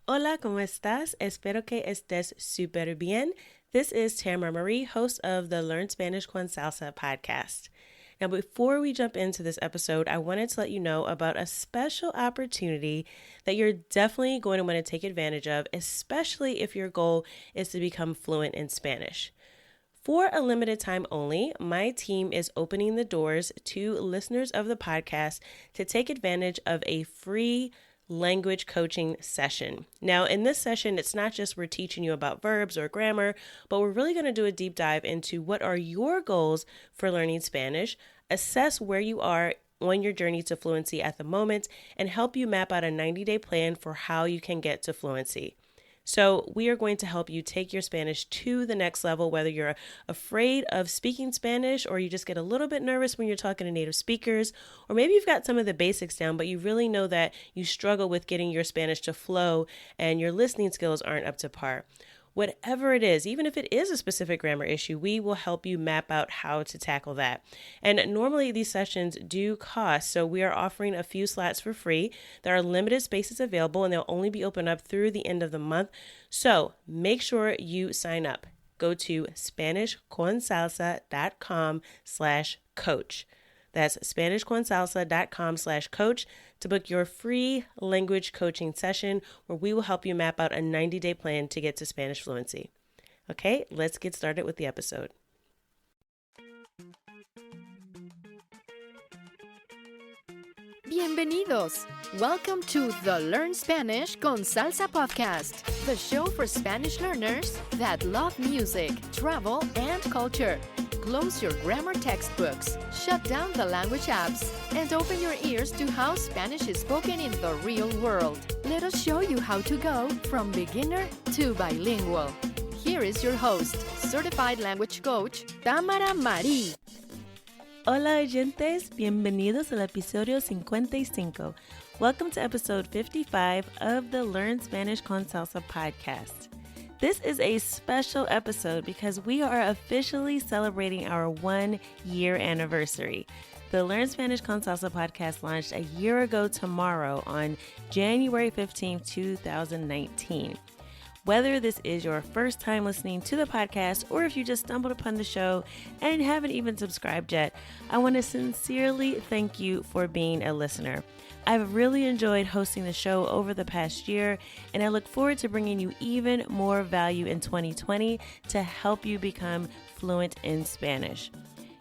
Hola, ¿cómo estás? Espero que estés súper bien. This is Tamara Marie, host of the Learn Spanish con Salsa podcast. Now, before we jump into this episode, I wanted to let you know about a special opportunity that you're definitely going to want to take advantage of, especially if your goal is to become fluent in Spanish. For a limited time only, my team is opening the doors to listeners of the podcast to take advantage of a free language coaching session. Now, in this session, it's not just we're teaching you about verbs or grammar, but we're really going to do a deep dive into what are your goals for learning Spanish, assess where you are on your journey to fluency at the moment, and help you map out a 90-day plan for how you can get to fluency. So we are going to help you take your Spanish to the next level, whether you're afraid of speaking Spanish or you just get a little bit nervous when you're talking to native speakers, or maybe you've got some of the basics down, but you really know that you struggle with getting your Spanish to flow and your listening skills aren't up to par. Whatever it is, even if it is a specific grammar issue, we will help you map out how to tackle that. And normally these sessions do cost, so we are offering a few slots for free. There are limited spaces available and they'll only be open up through the end of the month. So make sure you sign up. Go to SpanishConSalsa.com/coach. That's SpanishConSalsa.com/coach to book your free language coaching session where we will help you map out a 90-day plan to get to Spanish fluency. Okay, let's get started with the episode. Bienvenidos! Welcome to the Learn Spanish con Salsa podcast, the show for Spanish learners that love music, travel, and culture. Close your grammar textbooks, shut down the language apps, and open your ears to how Spanish is spoken in the real world. Let us show you how to go from beginner to bilingual. Here is your host, certified language coach, Tamara Marie. Hola oyentes, bienvenidos al episodio 55. Welcome to episode 55 of the Learn Spanish con Salsa podcast. This is a special episode because we are officially celebrating our 1-year anniversary. The Learn Spanish con Salsa podcast launched a year ago tomorrow on January 15, 2019. Whether this is your first time listening to the podcast or if you just stumbled upon the show and haven't even subscribed yet, I want to sincerely thank you for being a listener. I've really enjoyed hosting the show over the past year, and I look forward to bringing you even more value in 2020 to help you become fluent in Spanish.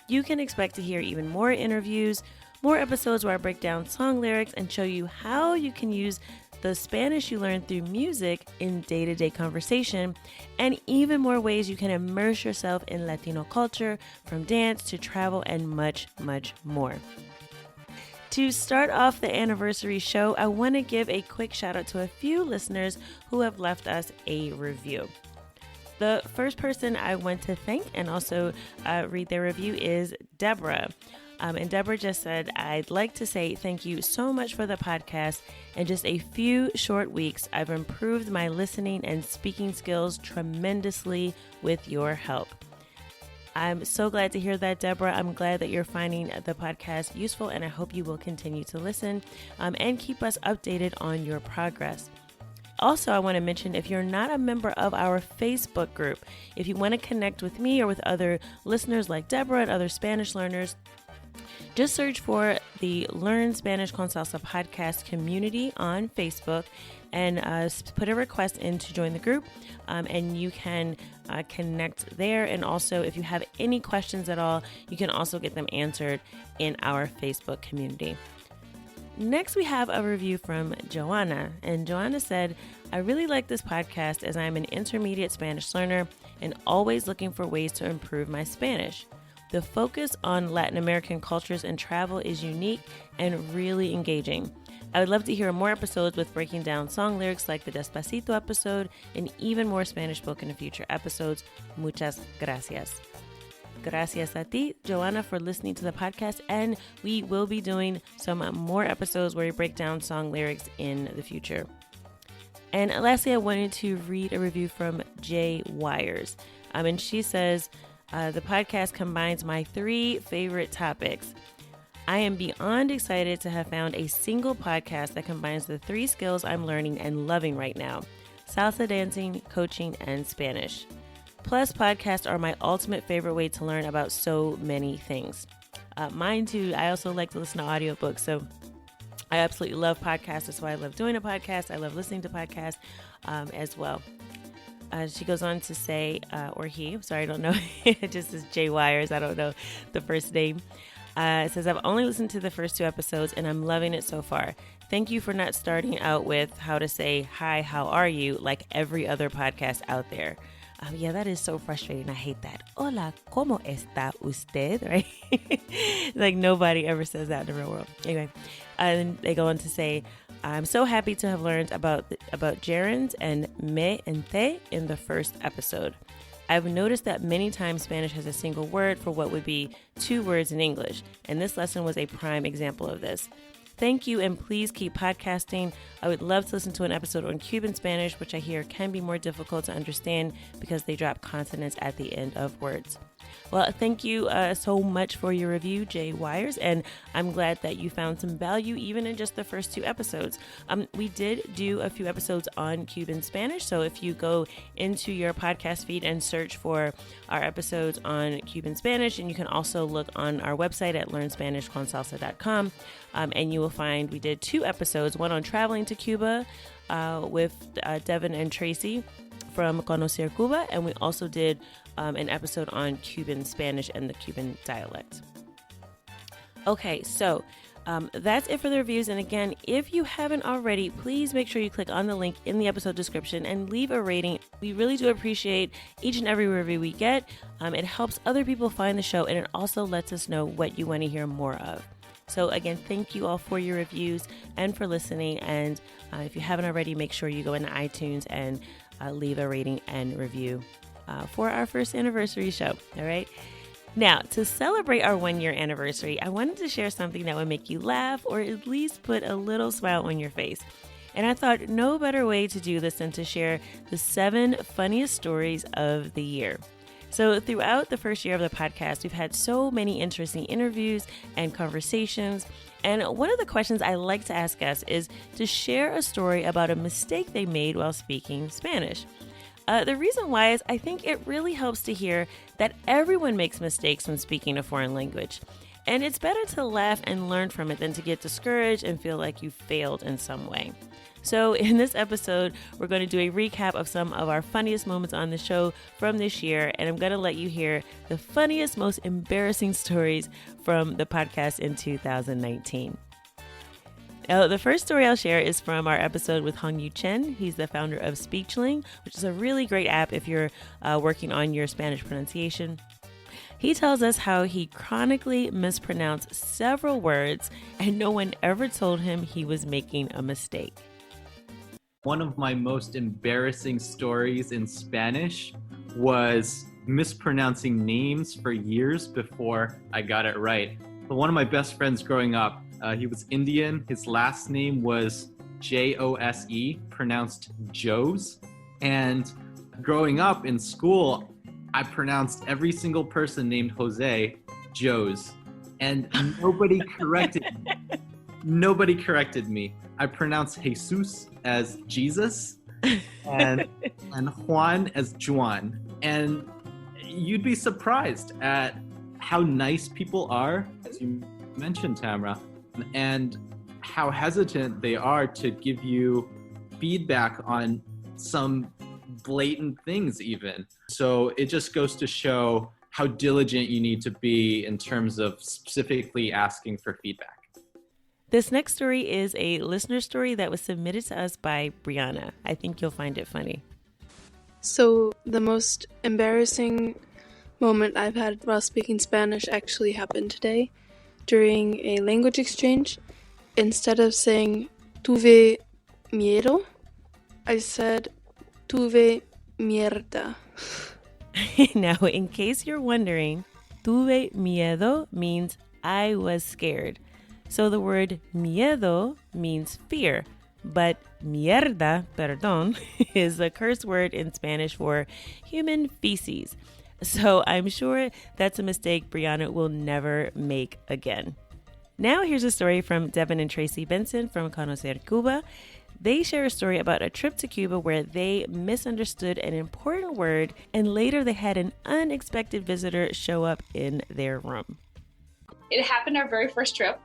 You can expect to hear even more interviews, more episodes where I break down song lyrics and show you how you can use the Spanish you learn through music in day-to-day conversation, and even more ways you can immerse yourself in Latino culture, from dance to travel and much, much more. To start off the anniversary show, I want to give a quick shout out to a few listeners who have left us a review. The first person I want to thank and also read their review is Deborah. And Deborah just said, I'd like to say thank you so much for the podcast. In just a few short weeks, I've improved my listening and speaking skills tremendously with your help. I'm so glad to hear that, Deborah. I'm glad that you're finding the podcast useful, and I hope you will continue to listen and keep us updated on your progress. Also, I want to mention, if you're not a member of our Facebook group, if you want to connect with me or with other listeners like Deborah and other Spanish learners, just search for the Learn Spanish con Salsa podcast community on Facebook and put a request in to join the group, and you can connect there. And also, if you have any questions at all, you can also get them answered in our Facebook community. Next, we have a review from Joanna, and Joanna said, I really like this podcast as I'm an intermediate Spanish learner and always looking for ways to improve my Spanish. The focus on Latin American cultures and travel is unique and really engaging. I would love to hear more episodes with breaking down song lyrics like the Despacito episode and even more Spanish spoken in future episodes. Muchas gracias. Gracias a ti, Joanna, for listening to the podcast, and we will be doing some more episodes where we break down song lyrics in the future. And lastly, I wanted to read a review from Jay Wires, and she says, the podcast combines my 3 favorite topics: I am beyond excited to have found a single podcast that combines the 3 skills I'm learning and loving right now: salsa dancing, coaching, and Spanish. Plus, podcasts are my ultimate favorite way to learn about so many things. Mine too, I also like to listen to audiobooks, so I absolutely love podcasts. That's why I love doing a podcast. I love listening to podcasts as well. She goes on to say, or he, sorry, I don't know, it just says Jay Wires, I don't know the first name. It says, I've only listened to the first 2 episodes and I'm loving it so far. Thank you for not starting out with how to say, hi, how are you, like every other podcast out there. Yeah, that is so frustrating. I hate that. Hola, ¿cómo está usted? Right? Like nobody ever says that in the real world. Anyway, and they go on to say, I'm so happy to have learned about gerunds and me and te in the first episode. I've noticed that many times Spanish has a single word for what would be 2 words in English, and this lesson was a prime example of this. Thank you, and please keep podcasting. I would love to listen to an episode on Cuban Spanish, which I hear can be more difficult to understand because they drop consonants at the end of words. Well, thank you so much for your review, Jay Wires, and I'm glad that you found some value even in just the first 2 episodes. We did do a few episodes on Cuban Spanish, so if you go into your podcast feed and search for our episodes on Cuban Spanish, and you can also look on our website at learnspanishconsalsa.com, and you will find we did 2 episodes, one on traveling to Cuba with Devin and Tracy from Conocer Cuba, and we also did an episode on Cuban Spanish and the Cuban dialect. Okay, so that's it for the reviews. And again, if you haven't already, please make sure you click on the link in the episode description and leave a rating. We really do appreciate each and every review we get. It helps other people find the show, and it also lets us know what you want to hear more of. So again, thank you all for your reviews and for listening. And if you haven't already, make sure you go into iTunes and leave a rating and review for our first anniversary show. All right. Now, to celebrate our 1-year anniversary, I wanted to share something that would make you laugh or at least put a little smile on your face. And I thought no better way to do this than to share the 7 funniest stories of the year. So throughout the first year of the podcast, we've had so many interesting interviews and conversations. And one of the questions I like to ask guests is to share a story about a mistake they made while speaking Spanish. The reason why is I think it really helps to hear that everyone makes mistakes when speaking a foreign language. And it's better to laugh and learn from it than to get discouraged and feel like you failed in some way. So in this episode, we're going to do a recap of some of our funniest moments on the show from this year. And I'm going to let you hear the funniest, most embarrassing stories from the podcast in 2019. Now, the first story I'll share is from our episode with Hongyu Chen. He's the founder of Speechling, which is a really great app if you're working on your Spanish pronunciation. He tells us how he chronically mispronounced several words and no one ever told him he was making a mistake. One of my most embarrassing stories in Spanish was mispronouncing names for years before I got it right. But one of my best friends growing up, he was Indian. His last name was Jose, pronounced Joes. And growing up in school, I pronounced every single person named Jose Joes. And nobody corrected me. Nobody corrected me. I pronounced Jesus as Jesus and Juan as Juan. And you'd be surprised at how nice people are, as you mentioned, Tamara, and how hesitant they are to give you feedback on some blatant things even. So it just goes to show how diligent you need to be in terms of specifically asking for feedback. This next story is a listener story that was submitted to us by Brianna. I think you'll find it funny. So the most embarrassing moment I've had while speaking Spanish actually happened today during a language exchange. Instead of saying tuve miedo, I said tuve mierda. Now, in case you're wondering, tuve miedo means I was scared. So the word miedo means fear, but mierda, perdón, is a curse word in Spanish for human feces. So I'm sure that's a mistake Brianna will never make again. Now here's a story from Devin and Tracy Benson from Conocer Cuba. They share a story about a trip to Cuba where they misunderstood an important word and later they had an unexpected visitor show up in their room. It happened our very first trip,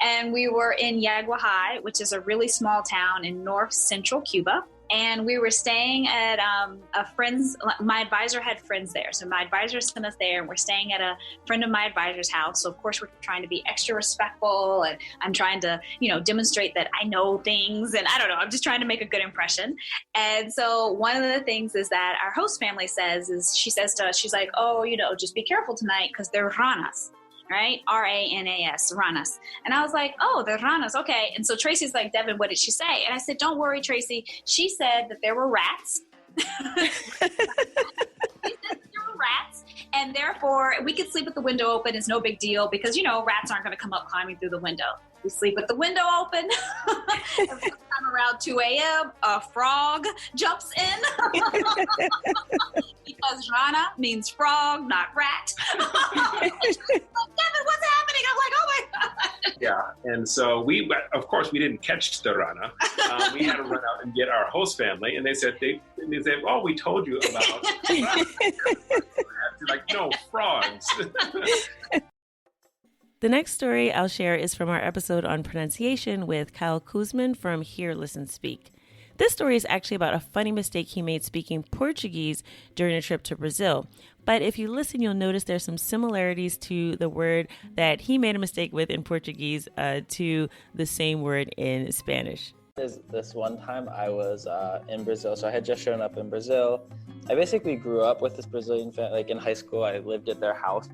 and we were in Yaguajay, which is a really small town in north central Cuba. And we were staying at a friend's, my advisor had friends there. So my advisor sent us there, and we're staying at a friend of my advisor's house. So of course we're trying to be extra respectful, and I'm trying to, demonstrate that I know things, and I don't know, I'm just trying to make a good impression. And so one of the things is that our host family she says to us, she's like, oh, just be careful tonight because they're ranas. Right? R-A-N-A-S, ranas. And I was like, oh, they're ranas. Okay. And so Tracy's like, Devin, what did she say? And I said, don't worry, Tracy. She said that there were rats. And therefore we could sleep with the window open. It's no big deal because, rats aren't going to come up climbing through the window. We sleep with the window open. And sometime around 2 a.m., a frog jumps in. Because rana means frog, not rat. Devin, what's happening? I'm like, oh my God. Yeah, and so of course, we didn't catch the rana. We had to run out and get our host family, and they said, oh, we told you about like, no, frogs. The next story I'll share is from our episode on pronunciation with Kyle Kuzman from Hear, Listen, Speak. This story is actually about a funny mistake he made speaking Portuguese during a trip to Brazil. But if you listen, you'll notice there's some similarities to the word that he made a mistake with in Portuguese to the same word in Spanish. This one time I was in Brazil, so I had just shown up in Brazil. I basically grew up with this Brazilian family. Like in high school, I lived at their house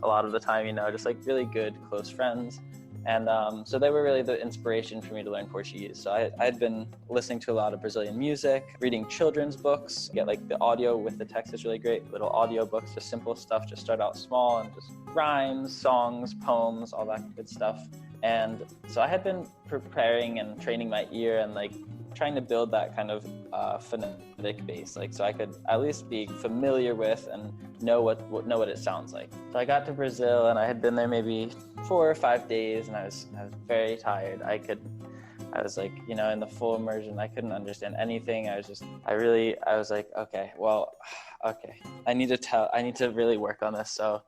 a lot of the time, just like really good, close friends. And so they were really the inspiration for me to learn Portuguese. So I had been listening to a lot of Brazilian music, reading children's books, get like the audio with the text is really great, little audio books, just simple stuff, just start out small and just rhymes, songs, poems, all that good stuff. And so I had been preparing and training my ear and like trying to build that kind of phonetic base, like so I could at least be familiar with and know what it sounds like. So I got to Brazil and I had been there maybe 4 or 5 days, and I was very tired. I was like, in the full immersion. I couldn't understand anything. I was like, okay, I need to really work on this. So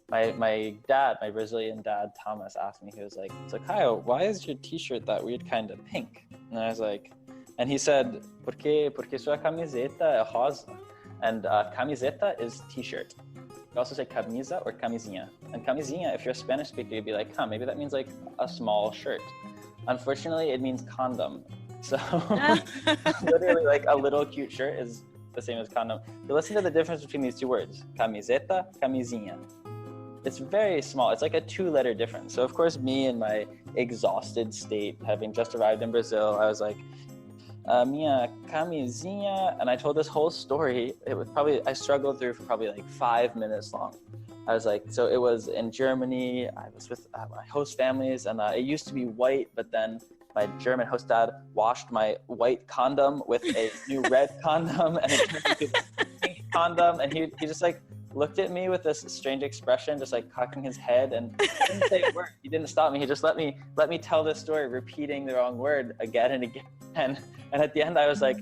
my dad, my Brazilian dad, Thomas, asked me, he was like, so Kyle, why is your t-shirt that weird kind of pink? And I was like, and he said, porque sua camiseta é rosa. And camiseta is t-shirt. You also say camisa or camisinha. And camisinha, if you're a Spanish speaker, you'd be like, maybe that means like a small shirt. Unfortunately, it means condom. So literally like a little cute shirt is the same as condom. But listen to the difference between these two words, camiseta, camisinha. It's very small. It's like a 2-letter difference. So of course, me in my exhausted state, having just arrived in Brazil, I was like, minha camisinha, and I told this whole story. I struggled through for probably like 5 minutes long. I was like, so it was in Germany. I was with my host families, and it used to be white, but then my German host dad washed my white condom with a new red condom, and it turned into a pink condom, and he just like looked at me with this strange expression, just like cocking his head, and he didn't say a word. He didn't stop me. He just let me tell this story, repeating the wrong word again and again. And at the end, I was like,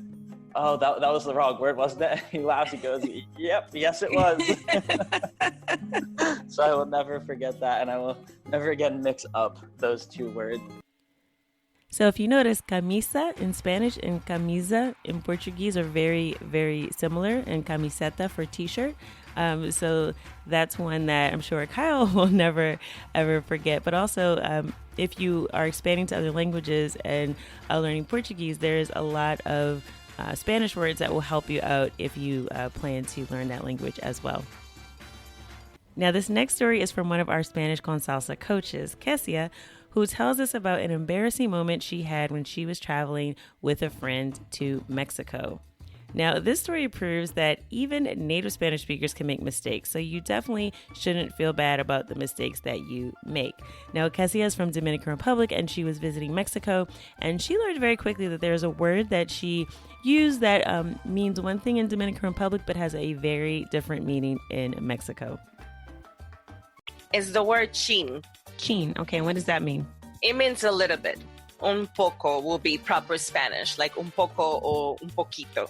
oh, that was the wrong word, wasn't it? He laughs. He goes, yep, yes, it was. So I will never forget that, and I will never again mix up those 2 words. So if you notice, camisa in Spanish and camisa in Portuguese are very, very similar, and camiseta for t-shirt. So that's one that I'm sure Kyle will never, ever forget. But also, if you are expanding to other languages and learning Portuguese, there's a lot of Spanish words that will help you out if you plan to learn that language as well. Now, this next story is from one of our Spanish con Salsa coaches, Kesia, who tells us about an embarrassing moment she had when she was traveling with a friend to Mexico. Now, this story proves that even native Spanish speakers can make mistakes, so you definitely shouldn't feel bad about the mistakes that you make. Now, Kesia is from Dominican Republic, and she was visiting Mexico, and she learned very quickly that there's a word that she used that means one thing in Dominican Republic, but has a very different meaning in Mexico. It's the word chin. Chin. Okay, what does that mean? It means a little bit. Un poco will be proper Spanish, like un poco or un poquito.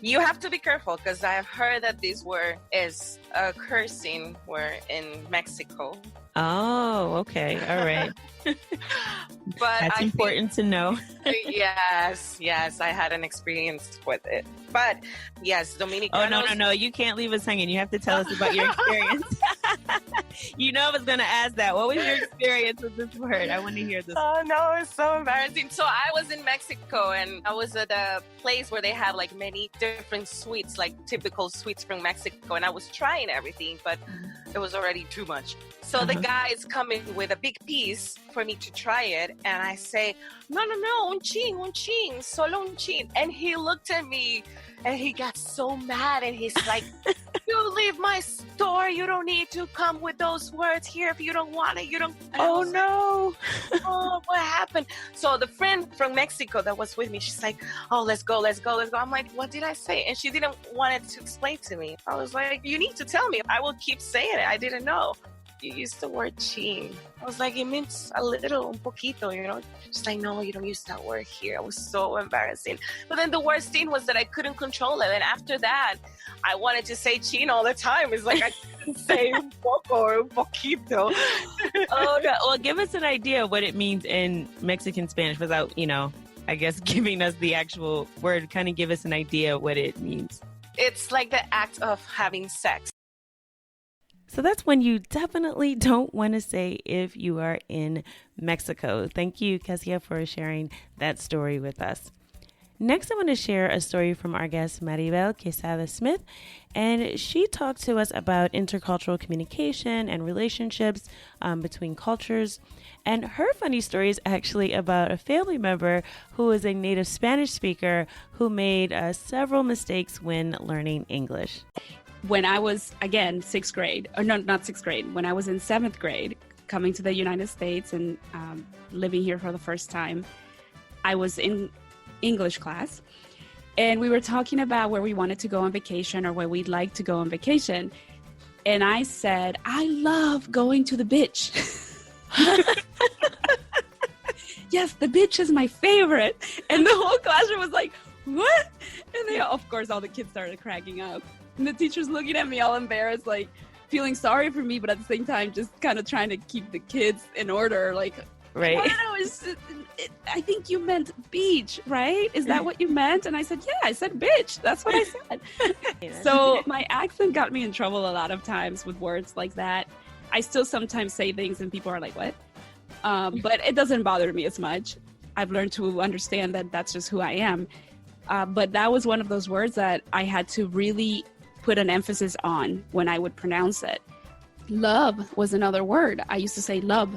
You have to be careful because I have heard that this word is a cursing word in Mexico. Oh, okay. All right. But That's important to know. Yes, I had an experience with it. But yes, Dominicanos. Oh, no. You can't leave us hanging. You have to tell us about your experience. You know I was going to ask that. What was your experience with this word? I want to hear this. Oh, no, it's so embarrassing. So I was in Mexico and I was at a place where they have like many different sweets, like typical sweets from Mexico. And I was trying everything, but it was already too much. So the guy is coming with a big piece for me to try it. And I say, no, un chin, solo un chin. And he looked at me and he got so mad and he's like, you leave my store. You don't need to come with those words here. If you don't want it, you don't. Oh, no. Like, oh, what happened? So the friend from Mexico that was with me, she's like, oh, let's go. I'm like, what did I say? And she didn't want it to explain to me. I was like, you need to tell me. I will keep saying it. I didn't know. You used the word chin. I was like, it means a little, un poquito, you know? She's like, no, you don't use that word here. It was so embarrassing. But then the worst thing was that I couldn't control it. And after that, I wanted to say chin all the time. It's like I couldn't say un poco or un poquito. Oh, no. Well, give us an idea of what it means in Mexican Spanish without, I guess giving us the actual word. Kind of give us an idea of what it means. It's like the act of having sex. So that's when you definitely don't want to say if you are in Mexico. Thank you, Kezia, for sharing that story with us. Next, I want to share a story from our guest, Maribel Quesada Smith, and she talked to us about intercultural communication and relationships between cultures. And her funny story is actually about a family member who is a native Spanish speaker who made several mistakes when learning English. When I was, again, sixth grade, or no, not sixth grade, when I was in seventh grade, coming to the United States and living here for the first time, I was in English class and we were talking about where we wanted to go on vacation or where we'd like to go on vacation. And I said, I love going to the beach. Yes, the beach is my favorite. And the whole classroom was like, what? And they, of course, all the kids started cracking up. And the teacher's looking at me all embarrassed, like feeling sorry for me, but at the same time, just kind of trying to keep the kids in order. Like, right. I think you meant beach, right? Is that what you meant? And I said, yeah, I said bitch. That's what I said. So my accent got me in trouble a lot of times with words like that. I still sometimes say things and people are like, what? But it doesn't bother me as much. I've learned to understand that that's just who I am. But that was one of those words that I had to really put an emphasis on when I would pronounce it. Love was another word. I used to say love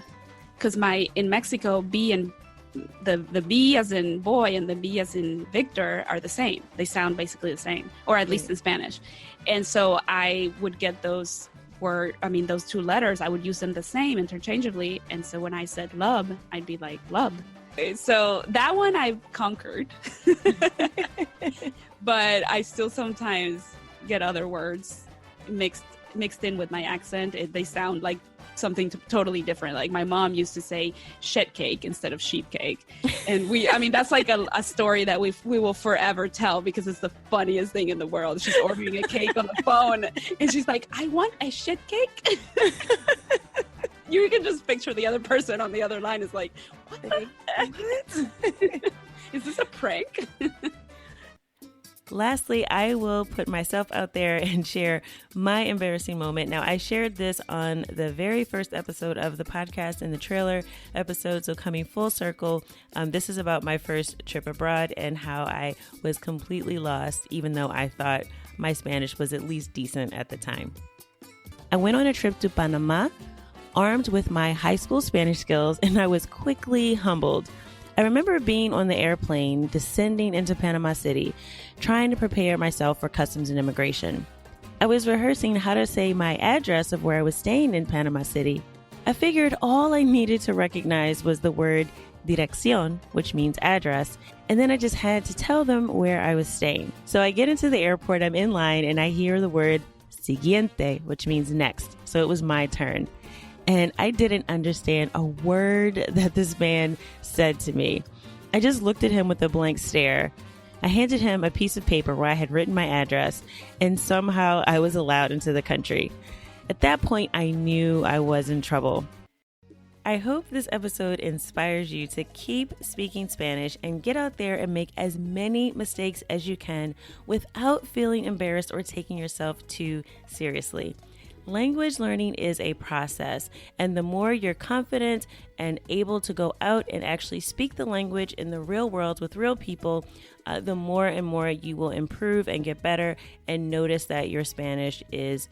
because in Mexico, B and the B as in boy and the B as in Victor are the same. They sound basically the same, or at least in Spanish. And so I would get those two letters, I would use them the same interchangeably. And so when I said love, I'd be like, love. So that one I've conquered. But I still sometimes get other words mixed in with my accent. They sound like something totally different. Like my mom used to say shit cake instead of sheep cake. And that's like a story that we will forever tell because it's the funniest thing in the world. She's ordering a cake on the phone and she's like, I want a shit cake. You can just picture the other person on the other line is like, what the heck? Is this a prank? Lastly, I will put myself out there and share my embarrassing moment. Now, I shared this on the very first episode of the podcast in the trailer episode. So coming full circle, this is about my first trip abroad and how I was completely lost, even though I thought my Spanish was at least decent at the time. I went on a trip to Panama, armed with my high school Spanish skills, and I was quickly humbled. I remember being on the airplane, descending into Panama City, trying to prepare myself for customs and immigration. I was rehearsing how to say my address of where I was staying in Panama City. I figured all I needed to recognize was the word dirección, which means address, and then I just had to tell them where I was staying. So I get into the airport, I'm in line, and I hear the word siguiente, which means next. So it was my turn. and I didn't understand a word that this man said to me. I just looked at him with a blank stare. I handed him a piece of paper where I had written my address, and somehow I was allowed into the country. At that point, I knew I was in trouble. I hope this episode inspires you to keep speaking Spanish and get out there and make as many mistakes as you can without feeling embarrassed or taking yourself too seriously. Language learning is a process, and the more you're confident and able to go out and actually speak the language in the real world with real people, the more and more you will improve and get better and notice that your Spanish is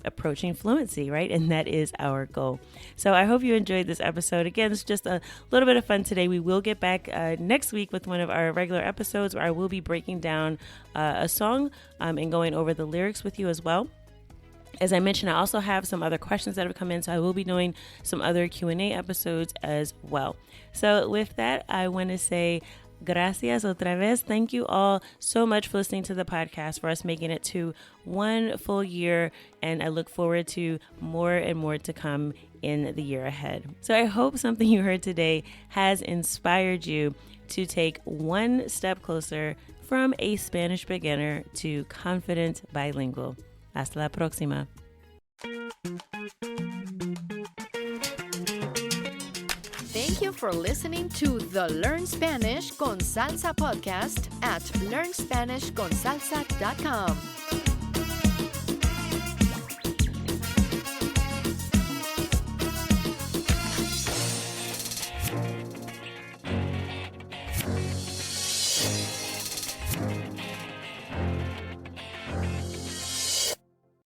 approaching fluency, right? And that is our goal. So I hope you enjoyed this episode. Again, it's just a little bit of fun today. We will get back next week with one of our regular episodes where I will be breaking down a song and going over the lyrics with you as well. As I mentioned, I also have some other questions that have come in, so I will be doing some other Q&A episodes as well. So with that, I want to say gracias otra vez. Thank you all so much for listening to the podcast, for us making it to 1 full year, and I look forward to more and more to come in the year ahead. So I hope something you heard today has inspired you to take one step closer from a Spanish beginner to confident bilingual. Hasta la próxima. Thank you for listening to the Learn Spanish con Salsa podcast at learnspanishconsalsa.com.